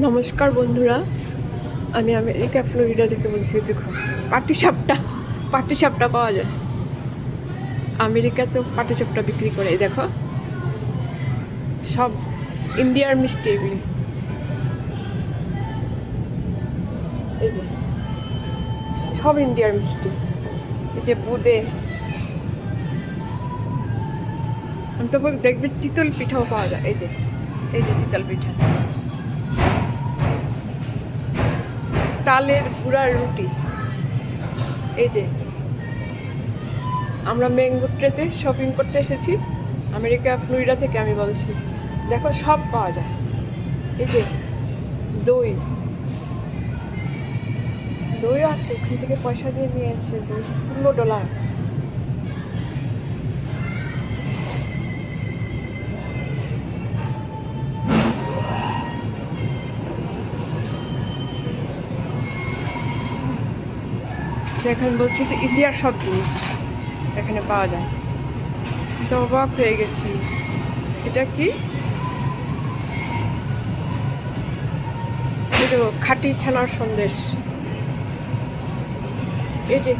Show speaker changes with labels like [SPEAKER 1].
[SPEAKER 1] নমস্কার বন্ধুরা, আমি আমেরিকা ফ্লোরিডা থেকে বলছি। দেখো পাটিসাপটা পাওয়া যায়। আমেরিকাতেও পাটিসাপটা বিক্রি করে। এই দেখো, সব ইন্ডিয়ার মিষ্টি এগুলি। এই যে সব ইন্ডিয়ার মিষ্টি। এই যে বুদে, আমি তো দেখবে চিতল পিঠাও পাওয়া যায়। এই যে চিতল পিঠা, তালের গুঁড়ার রুটি। এই যে আমরা ম্যাঙ্গো ট্রেতে শপিং করতে এসেছি আমেরিকা ফ্লোরিডা থেকে। আমি বলছি, দেখো সব পাওয়া যায়। এই যে দই দইও আছে, ওখান থেকে পয়সা দিয়ে নিয়ে আসছে। $16। এখানে বলছি তো ইন্ডিয়ার সব জিনিস এখানে পাওয়া যায়। তো অবাক হয়ে গেছি, এটা কি? এই তো খাঁটি ছানার সন্দেশ। এই যে